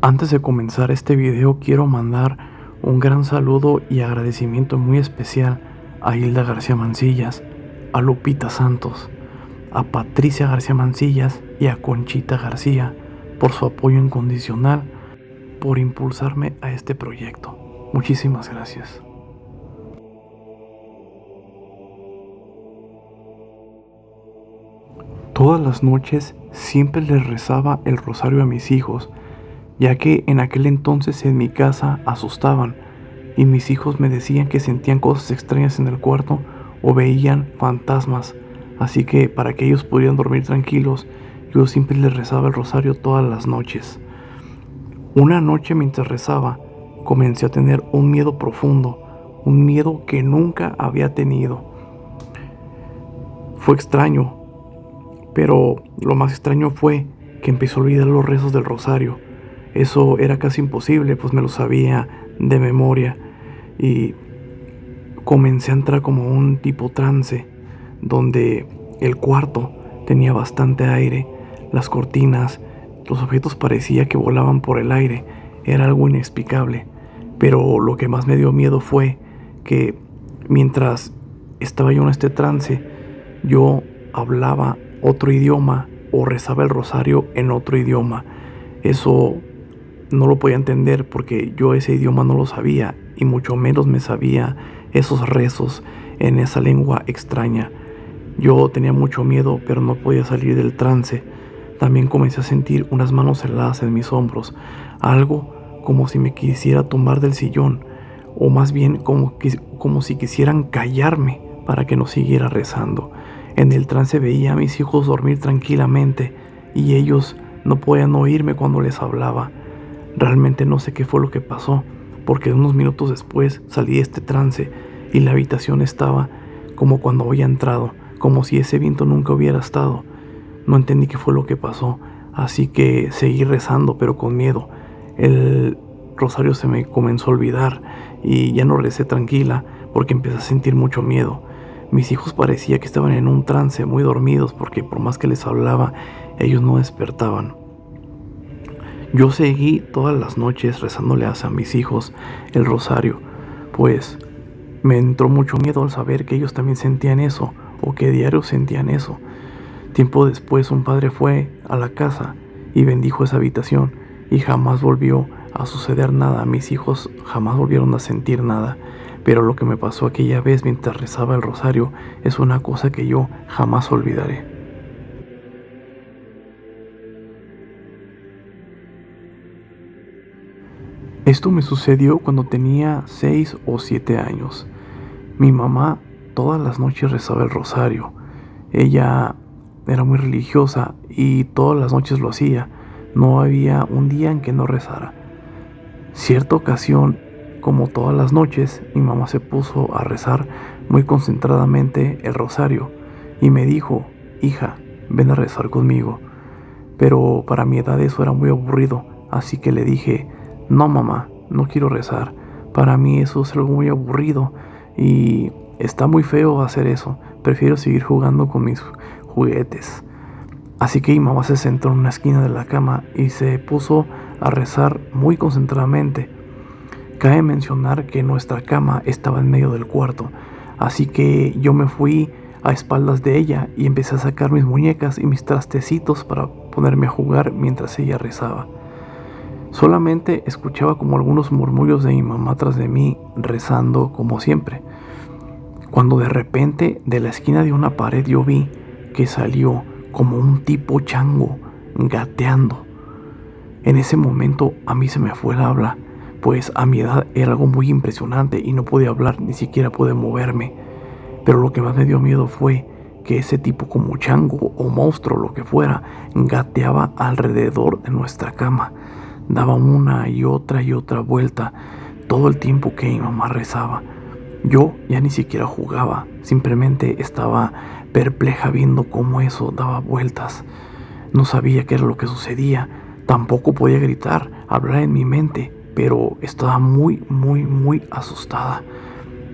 Antes de comenzar este video quiero mandar un gran saludo y agradecimiento muy especial a Hilda García Mancillas, a Lupita Santos, a Patricia García Mancillas y a Conchita García por su apoyo incondicional, por impulsarme a este proyecto. Muchísimas gracias. Todas las noches siempre les rezaba el rosario a mis hijos, ya que en aquel entonces en mi casa asustaban y mis hijos me decían que sentían cosas extrañas en el cuarto o veían fantasmas, así que para que ellos pudieran dormir tranquilos, yo siempre les rezaba el rosario todas las noches. Una noche mientras rezaba, comencé a tener un miedo profundo, un miedo que nunca había tenido. Fue extraño, pero lo más extraño fue que empecé a olvidar los rezos del rosario. Eso era casi imposible, pues me lo sabía de memoria y comencé a entrar como un tipo trance, donde el cuarto tenía bastante aire, las cortinas, los objetos parecía que volaban por el aire, era algo inexplicable. Pero lo que más me dio miedo fue que mientras estaba yo en este trance, yo hablaba otro idioma o rezaba el rosario en otro idioma. Eso no lo podía entender porque yo ese idioma no lo sabía y mucho menos me sabía esos rezos en esa lengua extraña. Yo tenía mucho miedo, pero no podía salir del trance. También comencé a sentir unas manos heladas en mis hombros, algo como si me quisiera tumbar del sillón, o más bien como si quisieran callarme para que no siguiera rezando. En el trance veía a mis hijos dormir tranquilamente y ellos no podían oírme cuando les hablaba. Realmente no sé qué fue lo que pasó, porque unos minutos después salí de este trance y la habitación estaba como cuando había entrado, como si ese viento nunca hubiera estado. No entendí qué fue lo que pasó, así que seguí rezando, pero con miedo. El rosario se me comenzó a olvidar y ya no recé tranquila porque empecé a sentir mucho miedo. Mis hijos parecía que estaban en un trance, muy dormidos, porque por más que les hablaba, ellos no despertaban. Yo seguí todas las noches rezándole a mis hijos el rosario, pues me entró mucho miedo al saber que ellos también sentían eso, o que diario sentían eso. Tiempo después un padre fue a la casa y bendijo esa habitación y jamás volvió a suceder nada. Mis hijos jamás volvieron a sentir nada. Pero lo que me pasó aquella vez mientras rezaba el rosario es una cosa que yo jamás olvidaré. Esto me sucedió cuando tenía 6 o 7 años. Mi mamá todas las noches rezaba el rosario. Ella era muy religiosa y todas las noches lo hacía. No había un día en que no rezara. Cierta ocasión, como todas las noches, mi mamá se puso a rezar muy concentradamente el rosario y me dijo: hija, ven a rezar conmigo. Pero para mi edad eso era muy aburrido, así que le dije: no mamá, no quiero rezar. Para mí eso es algo muy aburrido y está muy feo hacer eso. Prefiero seguir jugando con mis juguetes. Así que mi mamá se sentó en una esquina de la cama y se puso a rezar muy concentradamente. Cabe mencionar que nuestra cama estaba en medio del cuarto, así que yo me fui a espaldas de ella y empecé a sacar mis muñecas y mis trastecitos para ponerme a jugar mientras ella rezaba. Solamente escuchaba como algunos murmullos de mi mamá tras de mí rezando como siempre, cuando de repente de la esquina de una pared yo vi que salió como un tipo chango gateando. En ese momento a mí se me fue el habla, pues a mi edad era algo muy impresionante y no podía hablar, ni siquiera podía moverme. Pero lo que más me dio miedo fue que ese tipo como chango o monstruo, lo que fuera, gateaba alrededor de nuestra cama. Daba una y otra vuelta todo el tiempo que mi mamá rezaba. Yo ya ni siquiera jugaba, simplemente estaba perpleja viendo cómo eso daba vueltas. No sabía qué era lo que sucedía, tampoco podía gritar, hablar en mi mente, pero estaba muy asustada.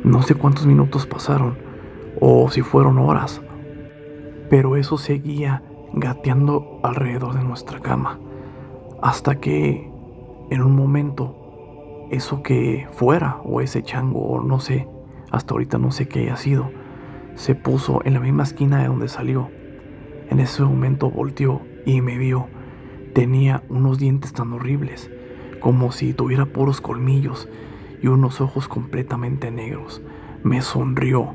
No sé cuántos minutos pasaron, o si fueron horas, pero eso seguía gateando alrededor de nuestra cama, hasta que en un momento, eso que fuera, o ese chango, o no sé, hasta ahorita no sé qué haya sido, se puso en la misma esquina de donde salió. En ese momento volteó y me vio. Tenía unos dientes tan horribles, como si tuviera puros colmillos y unos ojos completamente negros. Me sonrió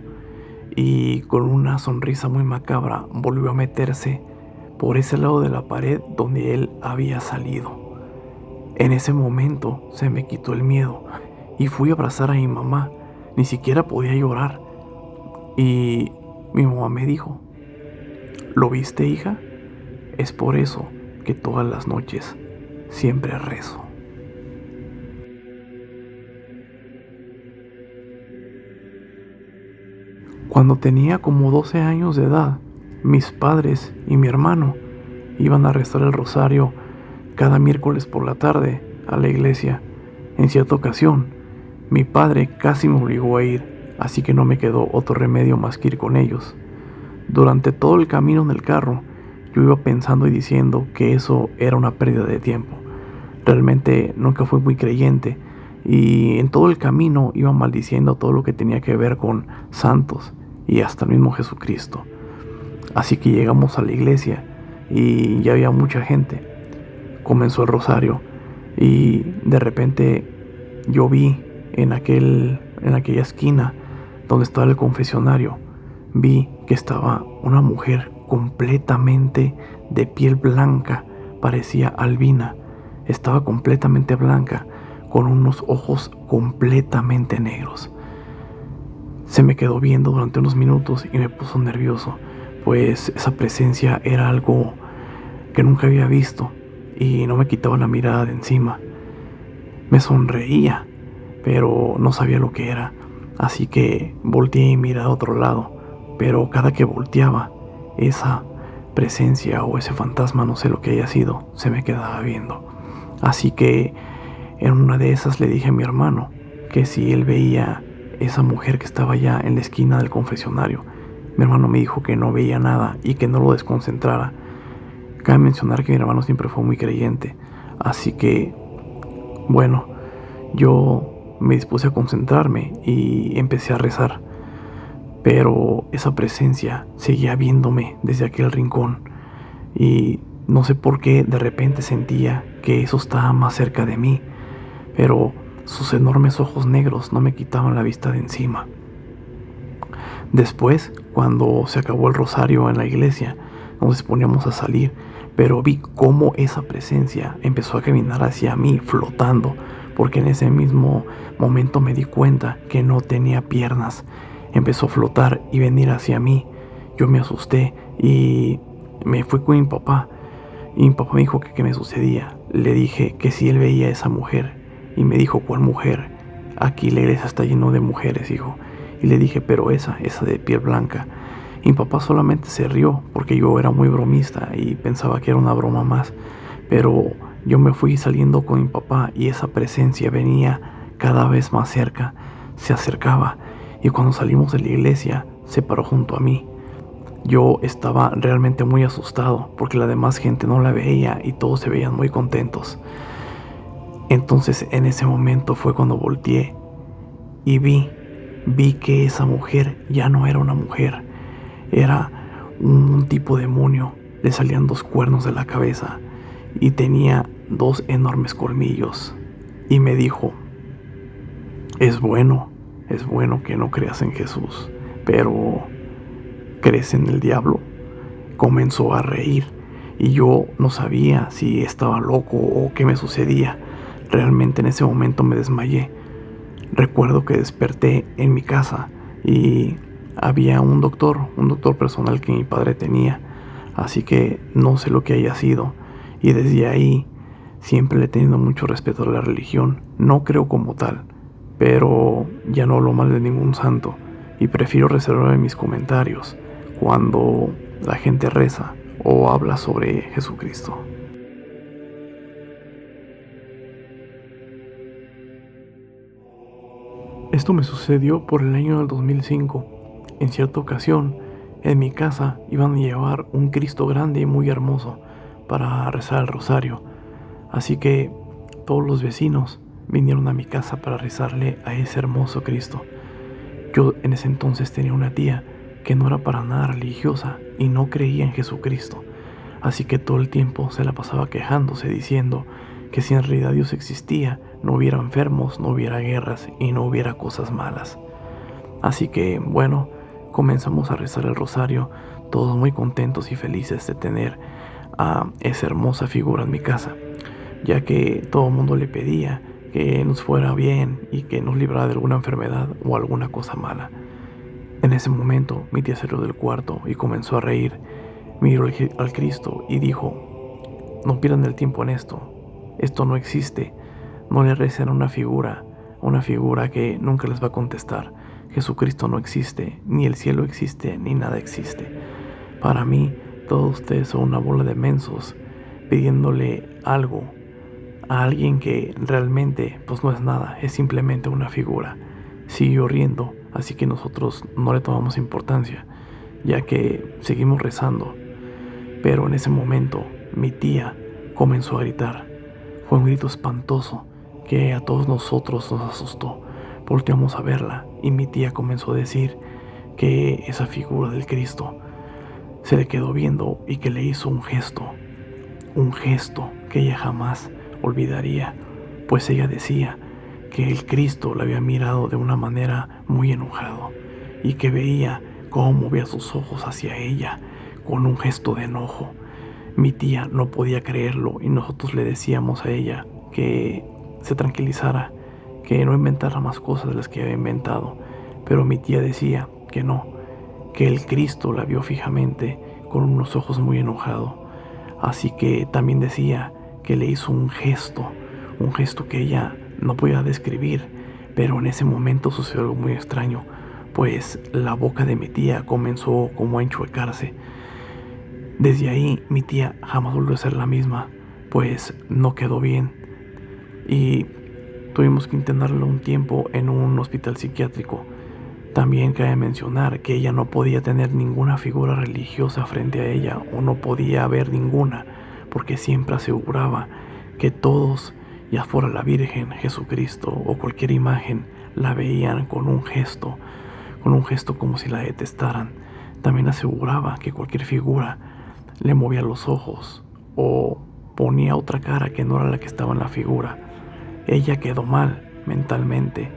y con una sonrisa muy macabra volvió a meterse por ese lado de la pared donde él había salido. En ese momento se me quitó el miedo y fui a abrazar a mi mamá. Ni siquiera podía llorar. Y mi mamá me dijo: ¿lo viste, hija? Es por eso que todas las noches siempre rezo. Cuando tenía como 12 años de edad, mis padres y mi hermano iban a rezar el rosario cada miércoles por la tarde a la iglesia. En cierta ocasión, mi padre casi me obligó a ir, así que no me quedó otro remedio más que ir con ellos. Durante todo el camino en el carro, yo iba pensando y diciendo que eso era una pérdida de tiempo. Realmente nunca fui muy creyente y en todo el camino iba maldiciendo todo lo que tenía que ver con santos y hasta el mismo Jesucristo. Así que llegamos a la iglesia y ya había mucha gente. Comenzó el rosario y de repente yo vi en aquella esquina donde estaba el confesionario, vi que estaba una mujer completamente de piel blanca, parecía albina, estaba completamente blanca, con unos ojos completamente negros. Se me quedó viendo durante unos minutos y me puso nervioso, pues esa presencia era algo que nunca había visto y no me quitaba la mirada de encima. Me sonreía, pero no sabía lo que era, así que volteé y miré a otro lado, pero cada que volteaba, esa presencia o ese fantasma, no sé lo que haya sido, se me quedaba viendo. Así que en una de esas le dije a mi hermano que si él veía esa mujer que estaba allá en la esquina del confesionario. Mi hermano me dijo que no veía nada y que no lo desconcentrara. Cabe mencionar que mi hermano siempre fue muy creyente, así que, bueno, yo me dispuse a concentrarme y empecé a rezar, pero esa presencia seguía viéndome desde aquel rincón y no sé por qué de repente sentía que eso estaba más cerca de mí, pero sus enormes ojos negros no me quitaban la vista de encima. Después, cuando se acabó el rosario en la iglesia, nos disponíamos a salir, pero vi cómo esa presencia empezó a caminar hacia mí flotando, porque en ese mismo momento me di cuenta que no tenía piernas. Empezó a flotar y venir hacia mí. Yo me asusté y me fui con mi papá. Y mi papá me dijo que qué me sucedía. Le dije que si él veía a esa mujer. Y me dijo: ¿cuál mujer? Aquí la iglesia está lleno de mujeres, hijo. Y le dije: pero esa de piel blanca. Y mi papá solamente se rió porque yo era muy bromista y pensaba que era una broma más. Pero yo me fui saliendo con mi papá y esa presencia venía cada vez más cerca, se acercaba y cuando salimos de la iglesia se paró junto a mí. Yo estaba realmente muy asustado porque la demás gente no la veía y todos se veían muy contentos. Entonces en ese momento fue cuando volteé y vi que esa mujer ya no era una mujer, era un tipo de demonio. Le salían 2 cuernos de la cabeza y tenía 2 enormes colmillos. Y me dijo: es bueno que no creas en Jesús, pero ¿crees en el diablo? Comenzó a reír y yo no sabía si estaba loco o qué me sucedía. Realmente en ese momento me desmayé. Recuerdo que desperté en mi casa y había un doctor personal que mi padre tenía, así que no sé lo que haya sido. Y desde ahí siempre le he tenido mucho respeto a la religión. No creo como tal, pero ya no hablo mal de ningún santo y prefiero reservar mis comentarios cuando la gente reza o habla sobre Jesucristo. Esto me sucedió por el año del 2005. En cierta ocasión, en mi casa iban a llevar un Cristo grande y muy hermoso para rezar el rosario. Así que todos los vecinos vinieron a mi casa para rezarle a ese hermoso Cristo. Yo en ese entonces tenía una tía que no era para nada religiosa y no creía en Jesucristo, así que todo el tiempo se la pasaba quejándose, diciendo que si en realidad Dios existía, no hubiera enfermos, no hubiera guerras y no hubiera cosas malas. Así que bueno, comenzamos a rezar el rosario, todos muy contentos y felices de tener a esa hermosa figura en mi casa, ya que todo el mundo le pedía que nos fuera bien y que nos librara de alguna enfermedad o alguna cosa mala. En ese momento mi tía salió del cuarto y comenzó a reír. Miró al Cristo y dijo: no pierdan el tiempo en esto no existe, no le recen a una figura que nunca les va a contestar. Jesucristo no existe, ni el cielo existe, ni nada existe. Para mí, todos ustedes son una bola de mensos pidiéndole algo a alguien que realmente pues no es nada, es simplemente una figura. Siguió riendo, así que nosotros no le tomamos importancia, ya que seguimos rezando. Pero en ese momento mi tía comenzó a gritar. Fue un grito espantoso que a todos nosotros nos asustó. Volteamos a verla y mi tía comenzó a decir que esa figura del Cristo se le quedó viendo y que le hizo un gesto que ella jamás olvidaría, pues ella decía que el Cristo la había mirado de una manera muy enojado y que veía cómo movía sus ojos hacia ella con un gesto de enojo. Mi tía no podía creerlo y nosotros le decíamos a ella que se tranquilizara, que no inventara más cosas de las que había inventado, pero mi tía decía que no, que el Cristo la vio fijamente con unos ojos muy enojados. Así que también decía que le hizo un gesto que ella no podía describir, pero en ese momento sucedió algo muy extraño, pues la boca de mi tía comenzó como a enchuecarse. Desde ahí mi tía jamás volvió a ser la misma, pues no quedó bien y tuvimos que internarla un tiempo en un hospital psiquiátrico. También cabe mencionar que ella no podía tener ninguna figura religiosa frente a ella, o no podía haber ninguna, porque siempre aseguraba que todos, ya fuera la Virgen, Jesucristo o cualquier imagen, la veían con un gesto como si la detestaran. También aseguraba que cualquier figura le movía los ojos o ponía otra cara que no era la que estaba en la figura. Ella quedó mal mentalmente.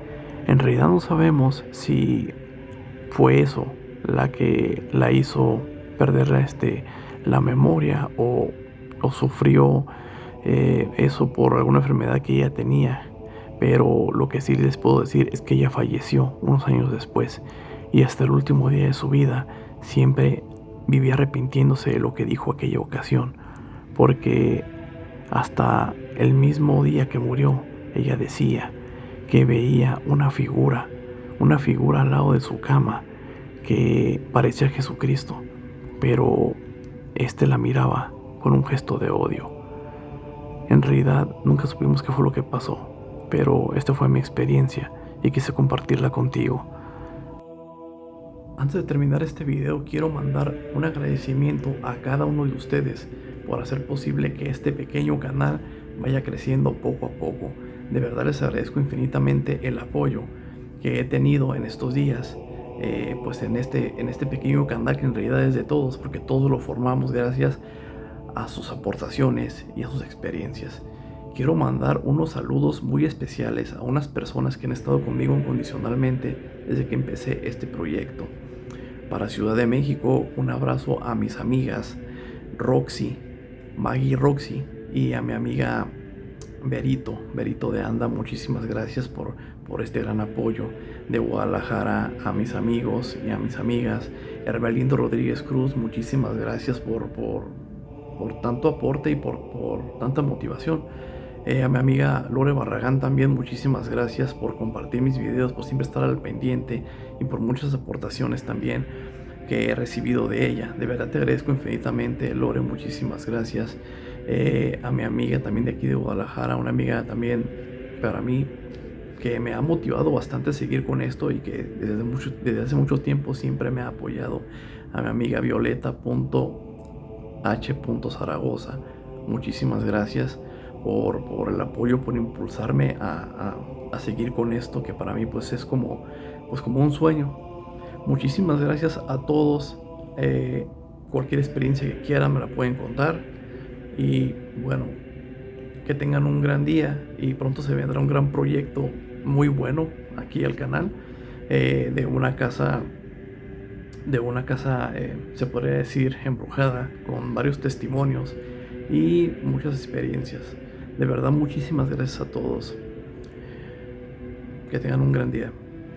En realidad no sabemos si fue eso la que la hizo perder la memoria o sufrió eso por alguna enfermedad que ella tenía. Pero lo que sí les puedo decir es que ella falleció unos años después y hasta el último día de su vida siempre vivía arrepintiéndose de lo que dijo aquella ocasión, porque hasta el mismo día que murió ella decía que veía una figura al lado de su cama que parecía Jesucristo, pero la miraba con un gesto de odio. En realidad nunca supimos qué fue lo que pasó, pero esta fue mi experiencia y quise compartirla contigo. Antes de terminar este video, quiero mandar un agradecimiento a cada uno de ustedes por hacer posible que este pequeño canal vaya creciendo poco a poco. De verdad les agradezco infinitamente el apoyo que he tenido en estos días, pues en este pequeño canal que en realidad es de todos, porque todos lo formamos gracias a sus aportaciones y a sus experiencias. Quiero mandar unos saludos muy especiales a unas personas que han estado conmigo incondicionalmente desde que empecé este proyecto. Para Ciudad de México, un abrazo a mis amigas Roxy, Maggie Roxy, y a mi amiga Berito de Anda. Muchísimas gracias por este gran apoyo. De Guadalajara, a mis amigos y a mis amigas. Herbalindo Rodríguez Cruz, muchísimas gracias por tanto aporte y por tanta motivación. A mi amiga Lore Barragán también, muchísimas gracias por compartir mis videos, por siempre estar al pendiente y por muchas aportaciones también que he recibido de ella. De verdad te agradezco infinitamente, Lore, muchísimas gracias. A mi amiga también de aquí de Guadalajara, una amiga también para mí que me ha motivado bastante a seguir con esto y que desde hace mucho tiempo siempre me ha apoyado. A mi amiga Violeta.h.Zaragoza, muchísimas gracias por el apoyo, por impulsarme a seguir con esto que para mí pues es como, pues como un sueño. Muchísimas gracias a todos. Cualquier experiencia que quieran me la pueden contar. Y bueno, que tengan un gran día y pronto se vendrá un gran proyecto muy bueno aquí al canal, de una casa, se podría decir embrujada, con varios testimonios y muchas experiencias. De verdad, muchísimas gracias a todos. Que tengan un gran día.